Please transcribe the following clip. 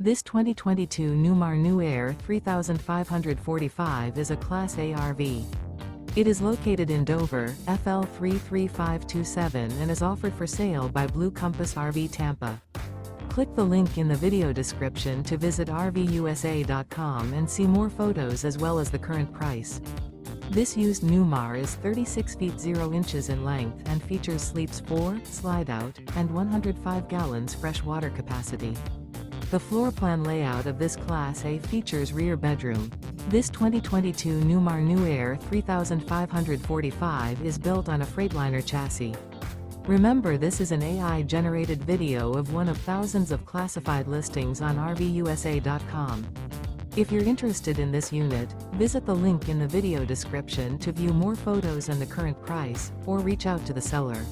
This 2022 Newmar New Aire 3545 is a Class A RV. It is located in Dover, FL 33527 and is offered for sale by Blue Compass RV Tampa. Click the link in the video description to visit RVUSA.com and see more photos as well as the current price. This used Newmar is 36 feet 0 inches in length and features sleeps 4, Slideout, and 105 gallons fresh water capacity. The floor plan layout of this Class A features rear bedroom. This 2022 Newmar New Aire 3545 is built on a Freightliner chassis. Remember, this is an AI-generated video of one of thousands of classified listings on RVUSA.com. If you're interested in this unit, visit the link in the video description to view more photos and the current price, or reach out to the seller.